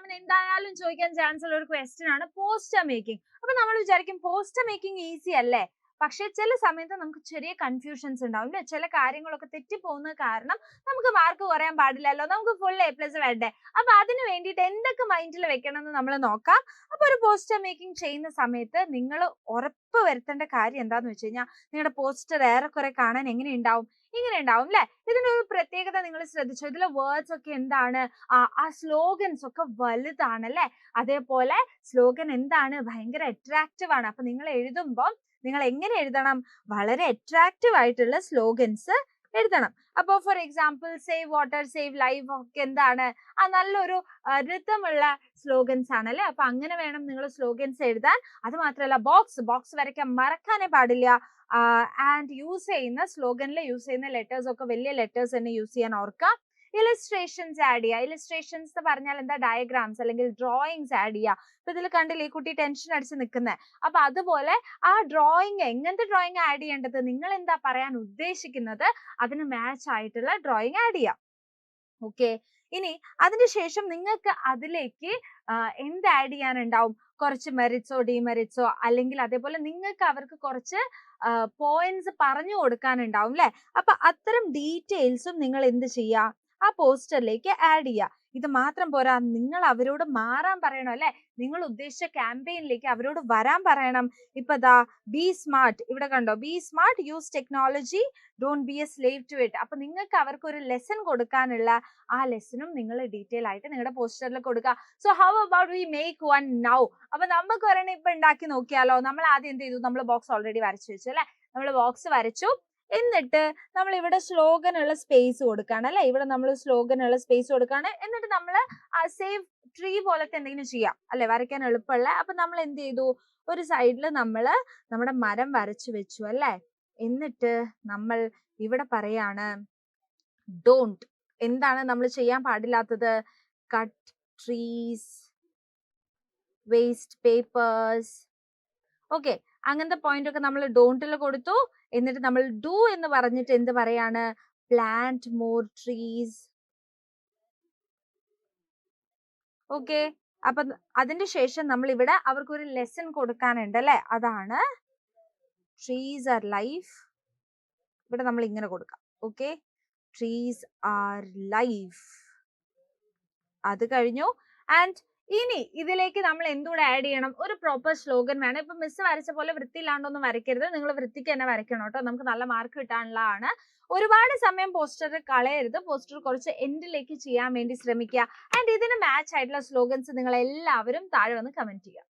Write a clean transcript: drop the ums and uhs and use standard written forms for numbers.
എക്സാമിന് എന്തായാലും ചോദിക്കാൻ ചാൻസ് ഉള്ള ഒരു ക്വസ്റ്റ്യൻ ആണ് പോസ്റ്റർ മേക്കിംഗ്. അപ്പൊ നമ്മൾ വിചാരിക്കും പോസ്റ്റർ മേക്കിംഗ് ഈസി അല്ലേ? പക്ഷെ ചില സമയത്ത് നമുക്ക് ചെറിയ കൺഫ്യൂഷൻസ് ഉണ്ടാവും അല്ലെ? ചില കാര്യങ്ങളൊക്കെ തെറ്റിപ്പോകുന്ന കാരണം നമുക്ക് മാർക്ക് കുറയാൻ പാടില്ലല്ലോ, നമുക്ക് ഫുൾ A+ വേണ്ടേ? അപ്പൊ അതിന് വേണ്ടിയിട്ട് എന്തൊക്കെ മൈൻഡിൽ വെക്കണം എന്ന് നമ്മൾ നോക്കാം. അപ്പൊ ഒരു പോസ്റ്റർ മേക്കിംഗ് ചെയ്യുന്ന സമയത്ത് നിങ്ങൾ ഉറപ്പ് വരുത്തേണ്ട കാര്യം എന്താന്ന് വെച്ച് കഴിഞ്ഞാൽ നിങ്ങളുടെ പോസ്റ്റർ ഏറെക്കുറെ കാണാൻ എങ്ങനെ ഉണ്ടാവും? ഇങ്ങനെ ഉണ്ടാവും അല്ലെ? ഇതിന്റെ ഒരു പ്രത്യേകത നിങ്ങൾ ശ്രദ്ധിച്ചോ? ഇതിലെ വേർഡ്സ് ഒക്കെ എന്താണ്? ആ സ്ലോഗൻസ് ഒക്കെ വലുതാണ് അല്ലെ? അതേപോലെ സ്ലോഗൻ എന്താണ്? ഭയങ്കര അട്രാക്റ്റീവ് ആണ്. അപ്പൊ നിങ്ങൾ എഴുതുമ്പോൾ നിങ്ങൾ എങ്ങനെ എഴുതണം? വളരെ അട്രാക്റ്റീവ് ആയിട്ടുള്ള സ്ലോഗൻസ് എഴുതണം. അപ്പൊ for example save water, save life ഒക്കെ എന്താണ്? നല്ലൊരു ഋതമുള്ള സ്ലോഗൻസ് ആണല്ലേ? അപ്പൊ അങ്ങനെ വേണം നിങ്ങൾ സ്ലോഗൻസ് എഴുതാൻ. അത് മാത്രമല്ല ബോക്സ് വരയ്ക്കാൻ മറക്കാനേ പാടില്ല. ആൻഡ് യൂസ് ചെയ്യുന്ന സ്ലോഗനിൽ യൂസ് ചെയ്യുന്ന ലെറ്റേഴ്സ് ഒക്കെ വലിയ ലെറ്റേഴ്സ് തന്നെ യൂസ് ചെയ്യാൻ ഓർക്കാം. ഇലസ്ട്രേഷൻസ് ആഡ് ചെയ്യുക. ഇലസ്ട്രേഷൻസ് എന്ന് പറഞ്ഞാൽ എന്താ? ഡയഗ്രാംസ് അല്ലെങ്കിൽ ഡ്രോയിങ്സ് ആഡ് ചെയ്യുക. ഇപ്പൊ ഇതിൽ കണ്ടില്ലേ ഈ കുട്ടി ടെൻഷൻ അടിച്ച് നിൽക്കുന്നത്? അപ്പൊ അതുപോലെ ആ ഡ്രോയിങ് എങ്ങനത്തെ ഡ്രോയിങ് ആഡ് ചെയ്യേണ്ടത്? നിങ്ങൾ എന്താ പറയാൻ ഉദ്ദേശിക്കുന്നത് അതിന് മാച്ച് ആയിട്ടുള്ള ഡ്രോയിങ് ആഡ് ചെയ്യാം. ഓക്കെ, ഇനി അതിനുശേഷം നിങ്ങൾക്ക് അതിലേക്ക് എന്ത് ആഡ് ചെയ്യാനുണ്ടാവും? കുറച്ച് മെറിറ്റ്സോ ഡിമെറിറ്റ്സോ അല്ലെങ്കിൽ അതേപോലെ നിങ്ങൾക്ക് അവർക്ക് കുറച്ച് പോയിന്റ്സ് പറഞ്ഞു കൊടുക്കാനുണ്ടാവും അല്ലെ? അപ്പൊ അത്തരം ഡീറ്റെയിൽസും നിങ്ങൾ എന്ത് ചെയ്യുക? ആ പോസ്റ്ററിലേക്ക് ആഡ് ചെയ്യുക. ഇത് മാത്രം പോരാ, നിങ്ങൾ അവരോട് മാറാൻ പറയണം അല്ലെ? നിങ്ങൾ ഉദ്ദേശിച്ച ക്യാമ്പയിനിലേക്ക് അവരോട് വരാൻ പറയണം. ഇപ്പൊ ദാ ബി സ്മാർട്ട്, ഇവിടെ കണ്ടോ? Be smart, use technology, don't be a slave to it. അപ്പൊ നിങ്ങൾക്ക് അവർക്ക് ഒരു ലെസൺ കൊടുക്കാനുള്ള ആ ലെസണും നിങ്ങൾ ഡീറ്റെയിൽ ആയിട്ട് നിങ്ങളുടെ പോസ്റ്ററിൽ കൊടുക്കുക. So how about we make one now? അപ്പൊ നമുക്ക് ഒരെണ്ണം ഇപ്പൊ ഉണ്ടാക്കി നോക്കിയാലോ? നമ്മൾ ആദ്യം എന്ത് ചെയ്തു? നമ്മൾ ബോക്സ് ഓൾറെഡി വരച്ചു വെച്ചു അല്ലെ? നമ്മൾ ബോക്സ് വരച്ചു, എന്നിട്ട് നമ്മൾ ഇവിടെ സ്ലോഗൻ ഉള്ള സ്പേസ് കൊടുക്കാണ് അല്ലെ? ഇവിടെ നമ്മൾ സ്ലോഗൻ ഉള്ള സ്പേസ് കൊടുക്കാണ്. എന്നിട്ട് നമ്മൾ സേവ് ട്രീ പോലത്തെ എന്തെങ്കിലും ചെയ്യാം അല്ലെ? വരയ്ക്കാൻ എളുപ്പമുള്ള. അപ്പൊ നമ്മൾ എന്ത് ചെയ്തു? ഒരു സൈഡിൽ നമ്മൾ നമ്മുടെ മരം വരച്ചു വെച്ചു അല്ലെ? എന്നിട്ട് നമ്മൾ ഇവിടെ പറയാണ് ഡോണ്ട്. എന്താണ് നമ്മൾ ചെയ്യാൻ പാടില്ലാത്തത്? Cut trees, waste papers. Okay, അങ്ങനത്തെ പോയിന്റ് ഒക്കെ നമ്മൾ ഡോണ്ടിൽ കൊടുത്തു. എന്നിട്ട് നമ്മൾ ഡു എന്ന് പറഞ്ഞിട്ട് എന്ത് പറയാണ്? Plant more trees. ഓക്കെ, അപ്പൊ അതിന്റെ ശേഷം നമ്മൾ ഇവിടെ അവർക്ക് ഒരു ലെസൺ കൊടുക്കാനുണ്ട് അല്ലെ? അതാണ് ട്രീസ് ആർ ലൈഫ്. ഇവിടെ നമ്മൾ ഇങ്ങനെ കൊടുക്കാം. Okay, trees are life. അത് കഴിഞ്ഞു. ആൻഡ് ഇനി ഇതിലേക്ക് നമ്മൾ എന്തുകൂടെ ആഡ് ചെയ്യണം? ഒരു പ്രോപ്പർ സ്ലോഗൻ വേണം. ഇപ്പൊ മിസ് വരച്ച പോലെ വൃത്തിയില്ലാണ്ടൊന്നും വരയ്ക്കരുത്. നിങ്ങൾ വൃത്തിക്ക് തന്നെ വരയ്ക്കണം കേട്ടോ. നമുക്ക് നല്ല മാർക്ക് കിട്ടാനുള്ളതാണ്. ഒരുപാട് സമയം പോസ്റ്റർ കളയരുത്. പോസ്റ്റർ കുറച്ച് എൻഡിലേക്ക് ചെയ്യാൻ വേണ്ടി ശ്രമിക്കുക. ആൻഡ് ഇതിന് മാച്ച് ആയിട്ടുള്ള സ്ലോഗൻസ് നിങ്ങൾ എല്ലാവരും താഴെ വന്ന് കമന്റ് ചെയ്യുക.